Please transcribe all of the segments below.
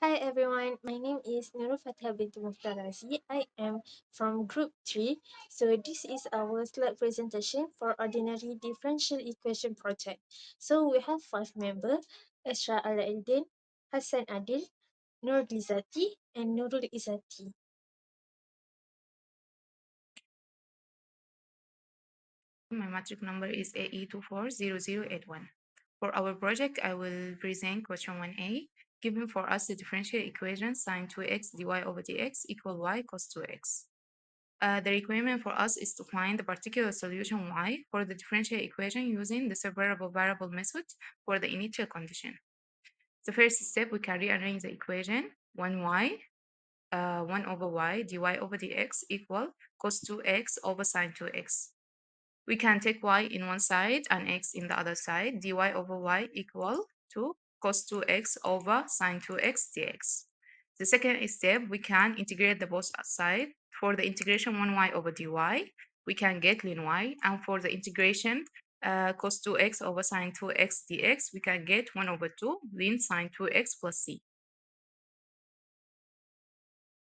Hi everyone, my name is Nurul Fatah bint Muftarazi. I am from Group 3. So this is our slide presentation for Ordinary Differential Equation project. So we have 5 members, Esra Alaeddin, Hassan Adil, Nur Lizati, and Nurul Izati. My matric number is AE240081. For our project, I will present question 1a. Given for us the differential equation sine 2x dy over dx equal y cos 2x. The requirement for us is to find the particular solution y for the differential equation using the separable variable method for the initial condition. The first step, we can rearrange the equation 1y 1 over y dy over dx equal cos 2x over sine 2x. We can take y in one side and x in the other side. Dy over y equal to cos 2x over sine 2x dx. The second step, we can integrate the both sides. For the integration 1y over dy, we can get ln y. And for the integration cos 2x over sine 2x dx, we can get 1 over 2 ln sine 2x plus c.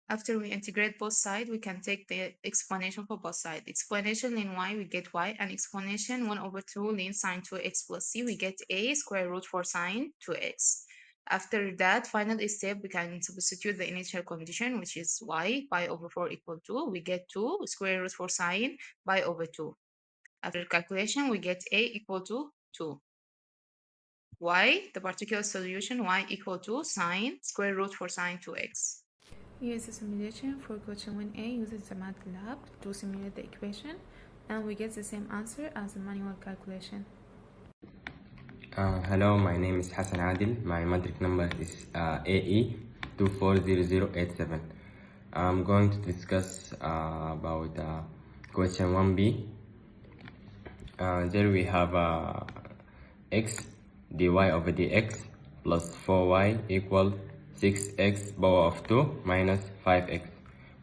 After we integrate both sides, we can take the explanation for both sides. Explanation in y, we get y, and explanation 1 over 2 ln sine 2x plus c, we get a square root for sine 2x. After that, final step, we can substitute the initial condition, which is y, pi over 4 equal to, we get 2 square root for sine pi over 2. After calculation, we get a equal to 2. Y, the particular solution, y equal to sine square root for sine 2x. Here's a simulation for question 1a using the MATLAB to simulate the equation, and we get the same answer as the manual calculation. Hello, my name is Hassan Adil. My matric number is AE240087. I'm going to discuss about question 1b. There we have x dy over dx plus 4y equal 6x power of 2 minus 5x.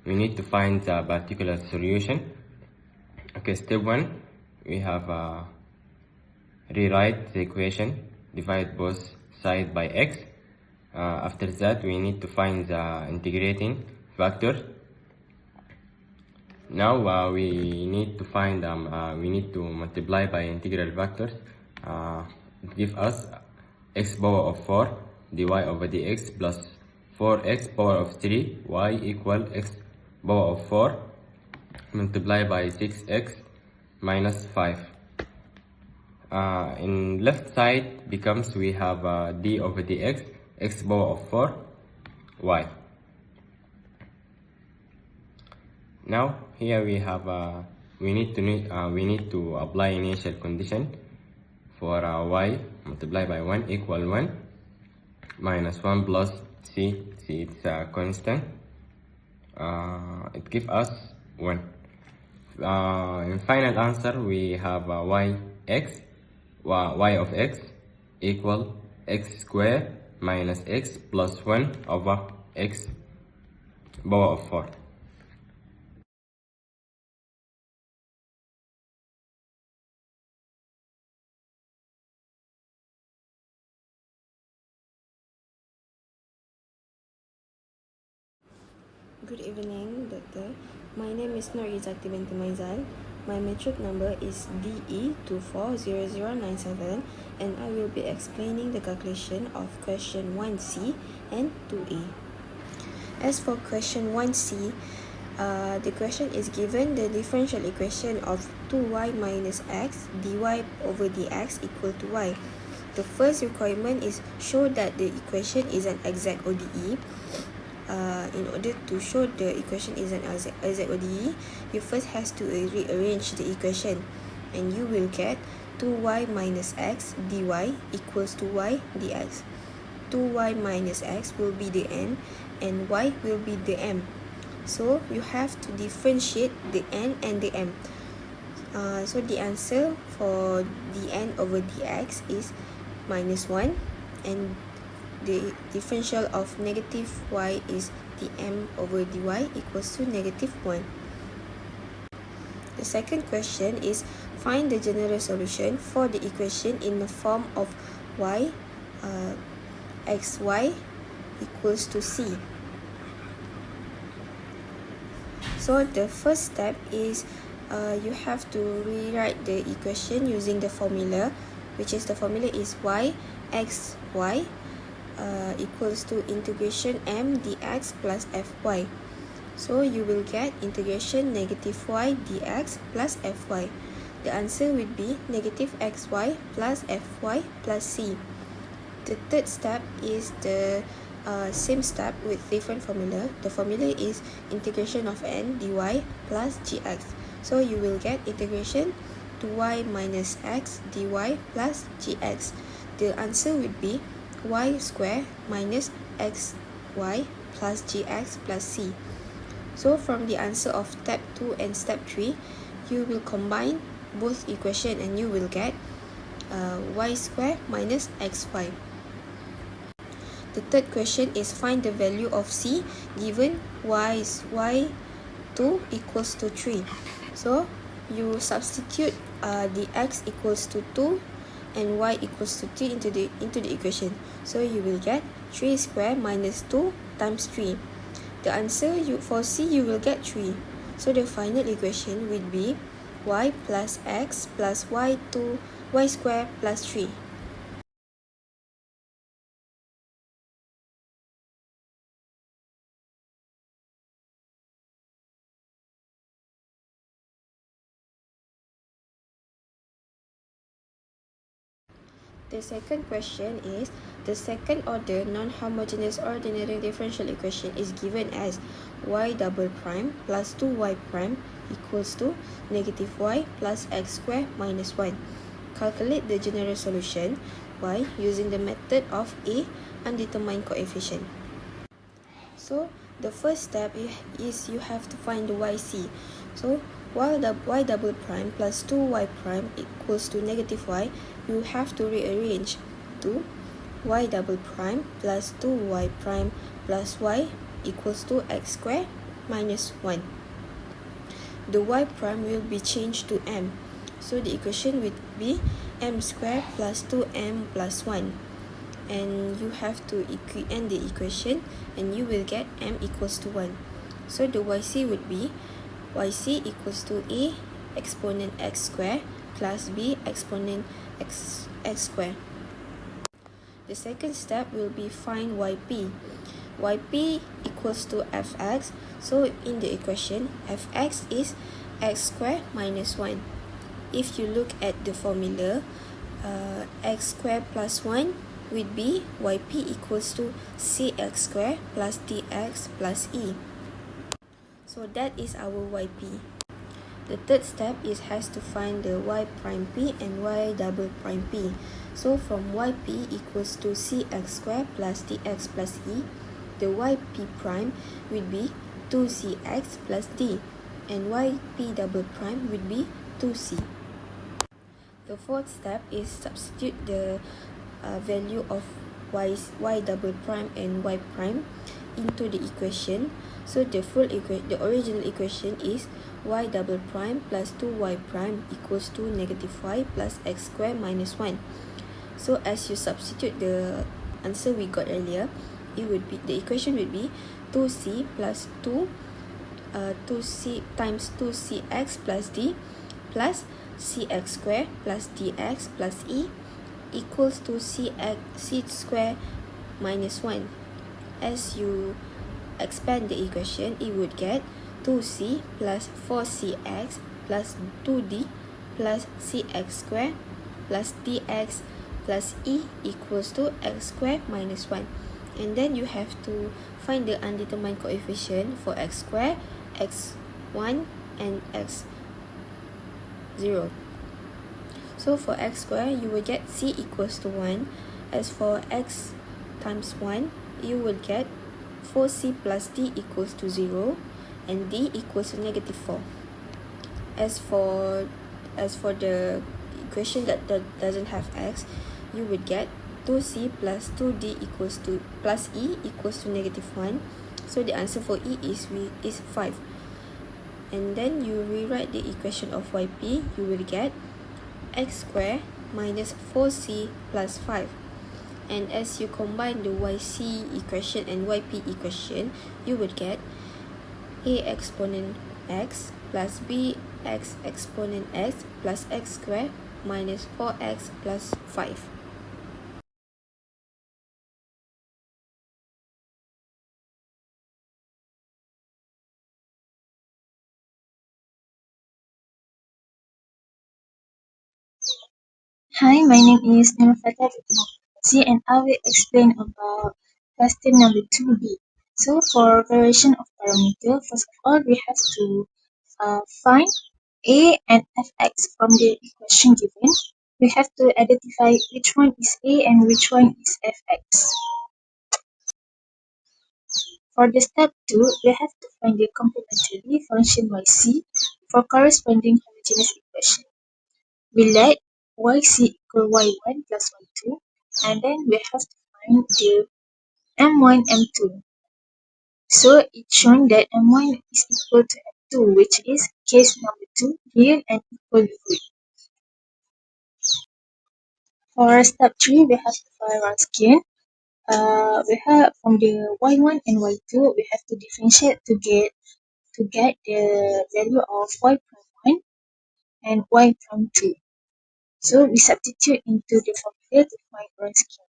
We need to find the particular solution. Okay, step 1, we have rewrite the equation, divide both sides by x. After that, we need to find the integrating factor. Now we need to find we need to multiply by integral factors. It gives us x power of 4 dy over dx plus 4x power of 3 y equal x power of 4 multiply by 6x minus 5. In left side becomes we have d over dx x power of 4 y. Now here we have we need to apply initial condition for y multiply by 1 equal 1 minus 1 plus c it's a constant. It gives us 1. In final answer we have y of x equal x square minus x plus 1 over x power of 4. Good evening, Doctor. My name is Nur Izati binti Maizal. My matric number is DE240097, and I will be explaining the calculation of question 1C and 2A. As for question 1C, the question is given the differential equation of 2y minus x dy over dx equal to y. The first requirement is show that the equation is an exact ODE. In order to show the equation is an exact ODE, you first has to rearrange the equation, and you will get 2y minus x dy equals to y dx. 2y minus x will be the n, and y will be the m. So you have to differentiate the n and the m. So the answer for the n over dx is minus 1, and the differential of negative y is dm over dy equals to negative 1. The second question is find the general solution for the equation in the form of y xy equals to C. So the first step is you have to rewrite the equation using the formula, which is the formula is y x y equals to integration m dx plus fy. So you will get integration negative y dx plus fy. The answer would be negative xy plus fy plus c. The third step is the same step with different formula. The formula is integration of n dy plus gx. So you will get integration to y minus x dy plus gx. The answer would be y square minus xy plus gx plus c. So from the answer of step 2 and step 3, you will combine both equation and you will get y square minus xy. The third question is find the value of c given y2 equals to 3. So you substitute the x equals to 2 and y equals to 3 into the equation. So you will get 3 square minus 2 times 3. The answer for c you will get 3. So the final equation will be y plus x plus y square plus 3. The second question is, the second order non-homogeneous ordinary differential equation is given as y double prime plus 2y prime equals to negative y plus x square minus 1. Calculate the general solution y using the method of A undetermined coefficient. So the first step is you have to find the yc. So while the y double prime plus 2y prime equals to negative y, you have to rearrange to y double prime plus 2y prime plus y equals to x square minus 1. The y prime will be changed to m. So the equation will be m square plus 2m plus 1. And you have to end the equation and you will get m equals to 1. So the yc would be yc equals to a exponent x square plus b exponent x square. The second step will be find yp. Yp equals to fx. So in the equation, fx is x square minus 1. If you look at the formula, x square plus 1 would be yp equals to cx square plus dx plus e. So that is our yp. The third step has to find the y prime p and y double prime p. So from yp equals to cx square plus dx plus e, the yp prime would be 2cx plus d, and yp double prime would be 2c. The fourth step is substitute the value of y double prime and y prime into the equation. So the original equation is y double prime plus 2y prime equals to negative y plus x square minus 1. So as you substitute the answer we got earlier, the equation would be 2c plus 2c times 2cx plus d plus cx square plus dx plus e equals to c square minus 1. As you expand the equation, it would get 2c plus 4cx plus 2d plus cx square plus dx plus e equals to x square minus 1. And then you have to find the undetermined coefficient for x square, x1 and x0. So for x square, you will get c equals to 1. As for x times 1, you will get 4c plus d equals to 0 and d equals to negative 4. As for the equation that doesn't have x, you would get 2c plus 2d equals to plus e equals to negative 1. So the answer for e is 5. And then you rewrite the equation of yp, you will get x square minus 4c plus 5. And as you combine the YC equation and YP equation, you would get A exponent x plus B x exponent x plus x squared minus 4x plus 5. Hi, my name is Nurfata and I will explain about question number 2b. So for variation of parameter, first of all, we have to find a and fx from the equation given. We have to identify which one is a and which one is fx. For the step 2, we have to find the complementary function yc for corresponding homogeneous equation. We let yc equal y1 plus y2, and then we have to find the m1, m2. So it's shown that m1 is equal to m2, which is case number 2, real and equal good. For step 3, we have to find Raskian. We have from the y1 and y2, we have to differentiate to get the value of y prime 1 and y prime 2. So we substitute into the formula to find Raskian.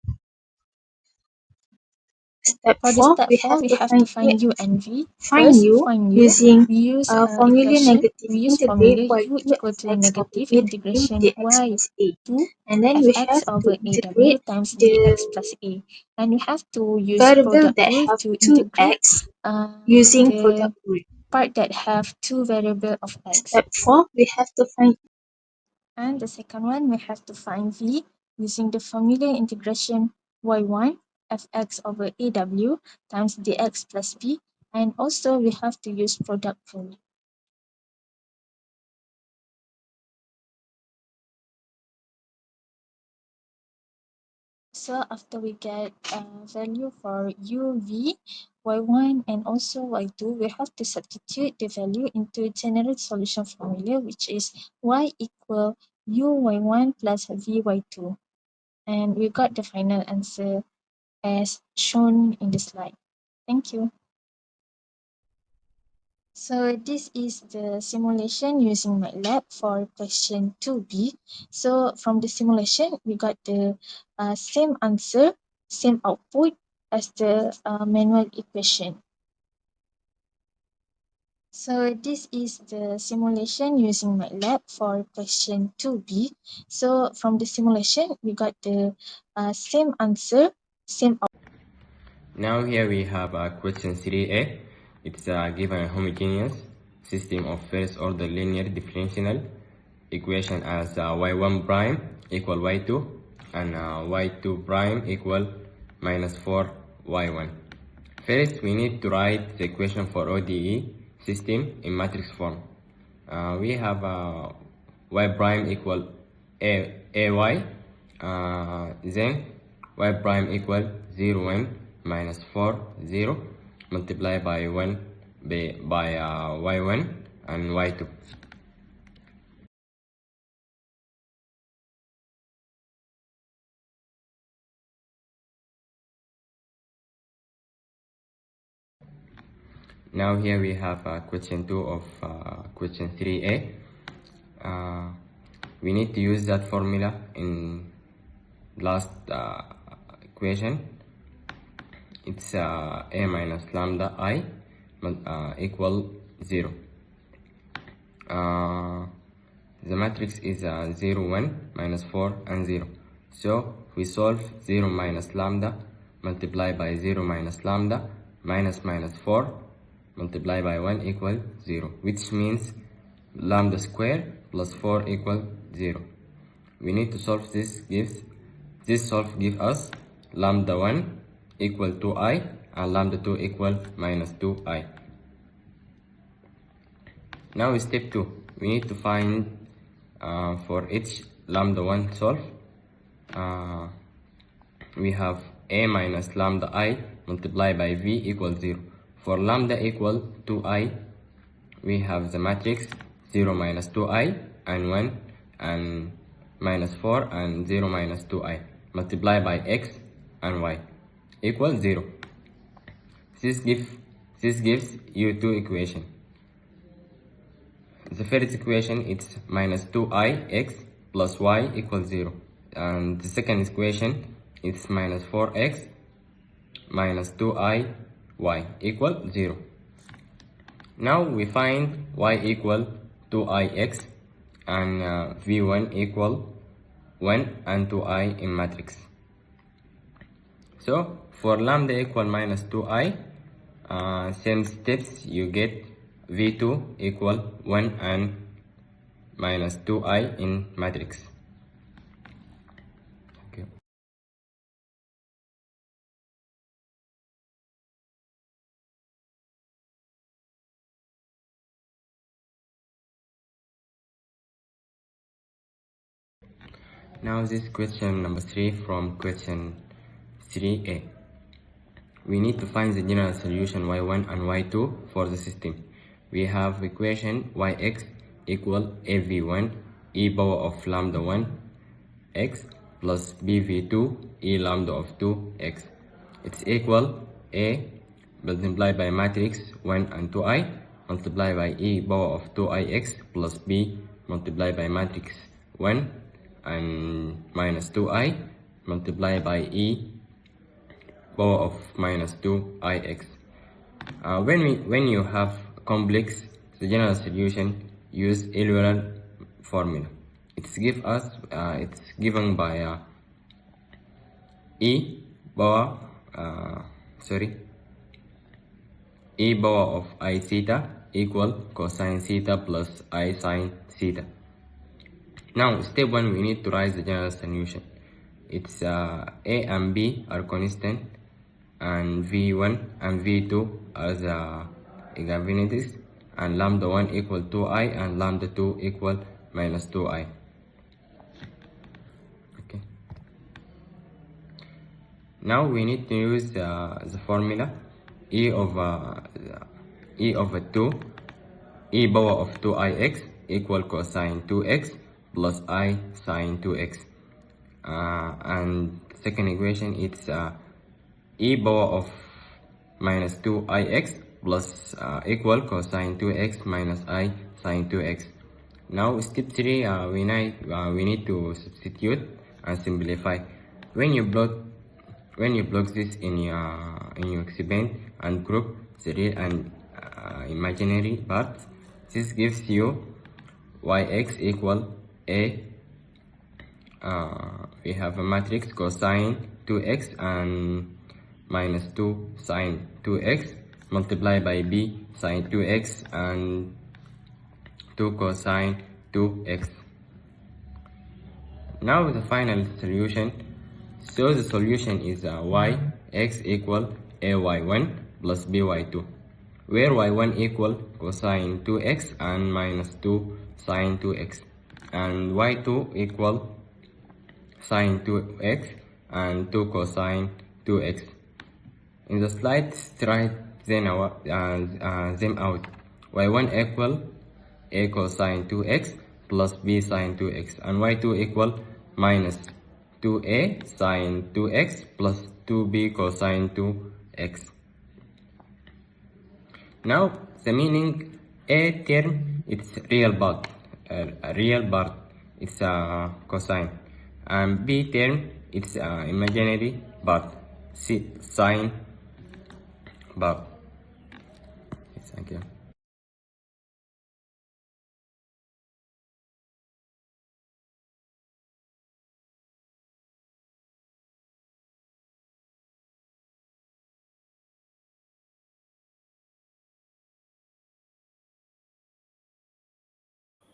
Step For the 4, step we 4, have we to have to find U. find U and V. Find First, U find U. using We use formula equation. negative We use integrate formula U y2 equal to fx over negative a w integration dx plus a. y2 And then we fx have to over aw integrate times dx the plus a. And we have to use variable product that rule have to two integrate x using product the rule. part that have two variable of x. Step 4, we have to find And the second one, we have to find V using the formula integration y1 fx over aw times dx plus b. And also we have to use product rule. So after we get value for u, v, y1 and also y2, we have to substitute the value into general solution formula, which is y equal u y1 plus v y2. And we got the final answer as shown in the slide. Thank you. So this is the simulation using MATLAB for question 2b. So from the simulation, we got the same answer, same output as the manual equation. So this is the simulation using MATLAB for question 2b. So from the simulation, we got the same answer, same output. Now here we have question 3a. It's given a homogeneous system of first order linear differential equation as y1 prime equal y2 and y2 prime equal minus 4y1. First, we need to write the equation for ODE system in matrix form. We have y prime equal ay, then y prime equal 0 1 minus 4 0 multiplied by 1 by y1 and y2. Now here we have question 2 of question 3a. We need to use that formula in last equation. It's a minus lambda I equal 0. The matrix is 0 1 minus 4 and 0. So we solve 0 minus lambda multiplied by 0 minus lambda minus 4 multiplied by 1 equal 0, which means lambda square plus 4 equal 0. We need to solve this. This solve gives us lambda 1 equal to I and lambda 2 equal minus 2I. Now step 2, we need to find for each lambda 1 solve, we have a minus lambda I multiplied by v equals 0. For lambda equal 2I, we have the matrix 0 minus 2I and 1 and minus 4 and 0 minus 2I multiplied by x and y equals 0. This gives this gives you two equations. The first equation is minus 2ix plus y equals 0. And the second equation is minus 4x minus 2iy equal 0. Now we find y equal 2ix and v1 equal 1 and 2i in matrix. So for lambda equal minus 2i, same steps, you get v2 equal 1 and minus 2i in matrix. Okay. Now this question number 3 from question 3a. We need to find the general solution y1 and y2 for the system. We have equation yx equal av1 e power of lambda 1 x plus bv2 e lambda of 2 x. It's equal a multiplied by matrix 1 and 2i multiplied by e power of 2ix plus b multiplied by matrix 1 and minus 2i multiplied by e power of minus 2ix. When you have complex, the general solution use Euler formula. It's given by e power e power of I theta equal cosine theta plus I sine theta. Now step 1, we need to write the general solution. It's a and b are constant and v1 and v2 are the eigenvectors, and lambda 1 equal 2i and lambda 2 equal minus 2i. Okay. Now we need to use the formula e over 2 e power of 2ix equal cosine 2x plus I sine 2x. And second equation, it's e power of minus 2ix plus equal cosine 2x minus I sine 2x. Now step 3, we need to substitute and simplify. When you plug this in your experiment and group the real and imaginary parts, this gives you yx equal a. We have a matrix cosine 2x and minus 2 sine 2x multiplied by b sine 2x and 2 cosine 2x. Now the final solution. So the solution is yx equal ay1 plus by2, where y1 equal cosine 2x and minus 2 sine 2x, and y2 equal sine 2x and 2 cosine 2x. In the slides, write them out. Y1 equal a cosine 2x plus b sine 2x, and y2 equal minus 2a sine 2x plus 2b cosine 2x. Now the meaning: a term, it's real part, it's a cosine, and b term, it's imaginary part, sine part. Thank you.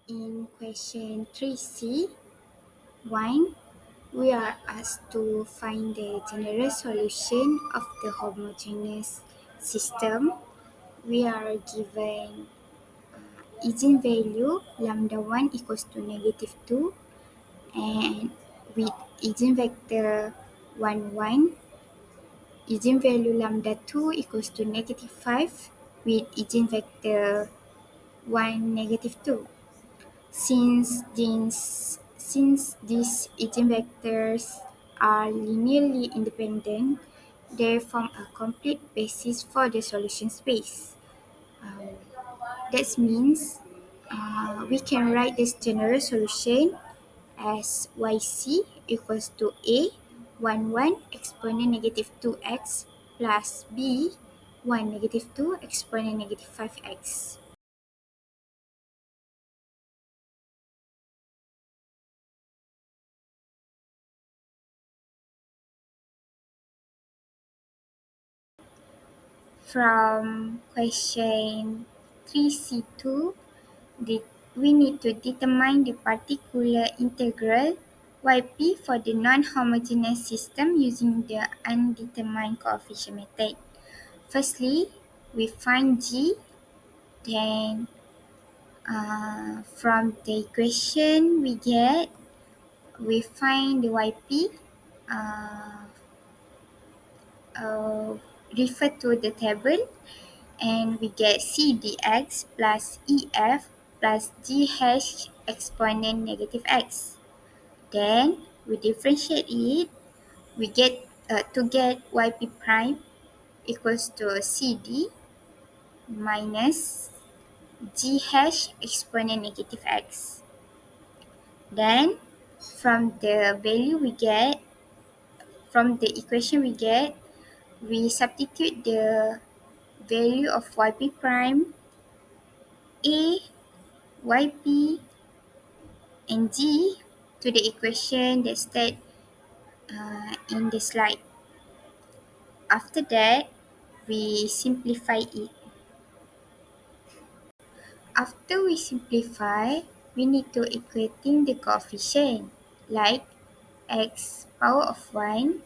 In question 3c, 1, we are asked to find the general solution of the homogeneous system. We are given eigenvalue lambda 1 equals to negative 2, and with eigenvector 1, 1, eigenvalue lambda 2 equals to negative 5 with eigenvector 1, negative 2. Since these eigenvectors are linearly independent, they form a complete basis for the solution space. That means we can write this general solution as yc equals to a 1 exponent negative 2x plus b 1 negative 2 exponent negative 5x. From question 3c2, we need to determine the particular integral yp for the non-homogeneous system using the undetermined coefficient method. Firstly, we find g, then from the equation we find the yp, uh, uh, refer to the table, and we get c dx plus ef plus g hash exponent negative x. Then we differentiate it, we get to get yp prime equals to cd minus g hash exponent negative x. Then from the value we get, from the equation we substitute the value of yp prime, a, yp, and g to the equation that's stated in the slide. After that, we simplify it. After we simplify, we need to equating the coefficient like x power of 1,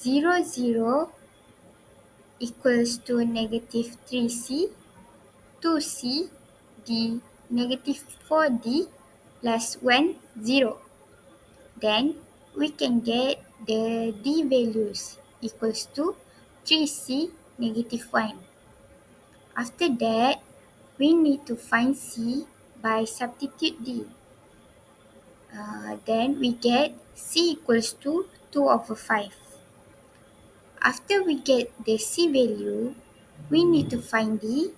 0, 0 equals to negative 3c, 2c, d negative 4d plus 1, 0. Then we can get the d values equals to 3c negative 1. After that, we need to find c by substitute d. Then we get c equals to 2 over 5. After we get the c value, we need to find d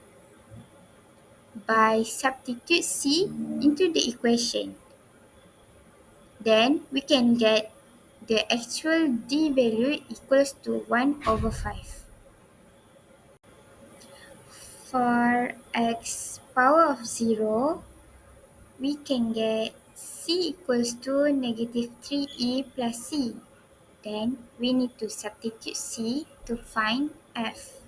by substitute c into the equation. Then we can get the actual d value equals to 1 over 5. For x power of 0, we can get c equals to negative 3e plus c. Then we need to substitute c to find f.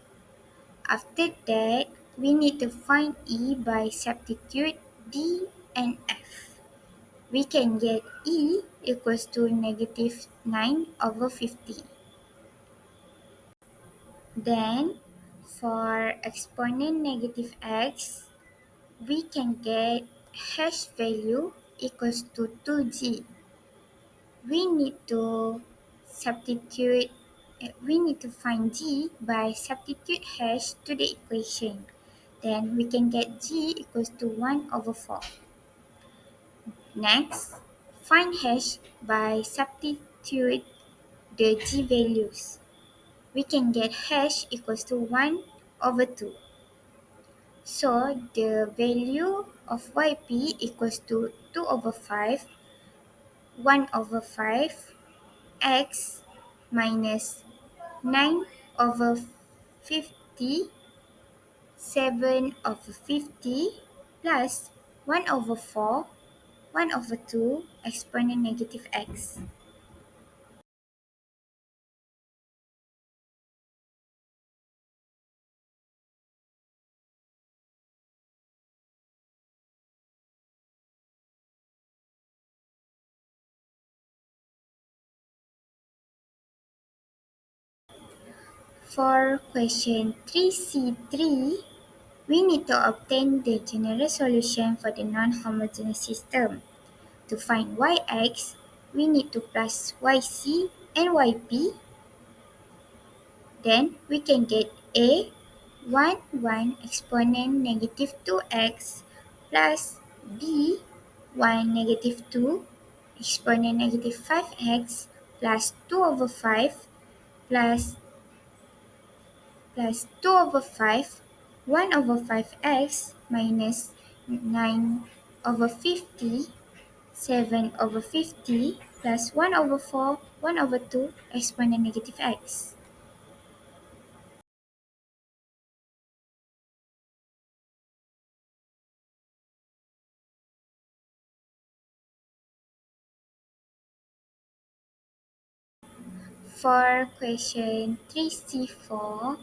After that, we need to find e by substitute d and f. We can get e equals to negative 9 over 50. Then, for exponent negative x, we can get hash value equals to 2g. We need to substitute, we need to find g by substitute hash to the equation. Then we can get g equals to 1 over 4. Next, find hash by substitute the g values. We can get hash equals to 1 over 2. So the value of yp equals to 2 over 5, 1 over 5, x minus 9 over 50, 7 over 50 plus 1 over 4, 1 over 2 exponent negative x. For question 3c3, we need to obtain the general solution for the non-homogeneous system. To find yx, we need to plus yc and yp. Then we can get a 1, 1 exponent negative 2x plus b 1 negative 2 exponent negative 5x plus 2 over 5 plus 2 over 5, 1 over 5x minus 9 over 50, 7 over 50 plus 1 over 4, 1 over 2 exponent negative x. For question 3C4,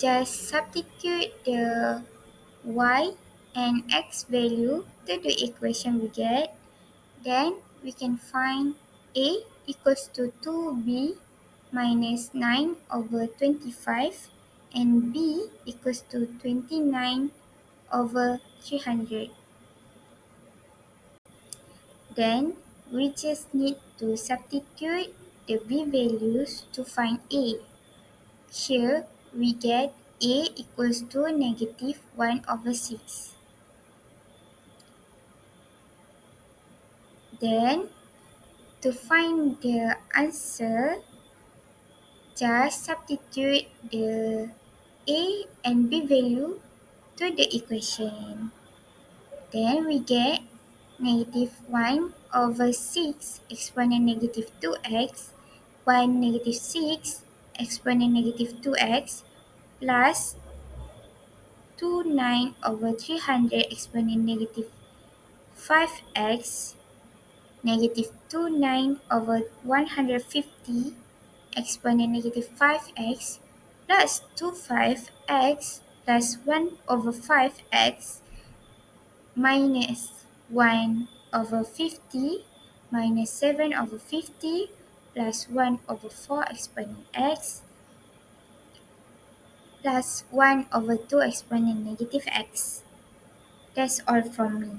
just substitute the y and x value to the equation we get. Then we can find a equals to 2b minus 9 over 25 and b equals to 29 over 300. Then we just need to substitute the b values to find a. Here we get a equals to negative 1 over 6. Then to find the answer, just substitute the a and b value to the equation. Then we get negative 1 over 6 exponent negative 2x, 1 negative 6 exponent negative 2x plus 29 over 300 exponent negative 5x, negative 29 over 150 exponent negative 5x plus 25x plus 1 over 5x minus 1 over 50 minus 7 over 50 plus 1 over 4 exponent x plus 1 over 2 exponent negative x. That's all from me.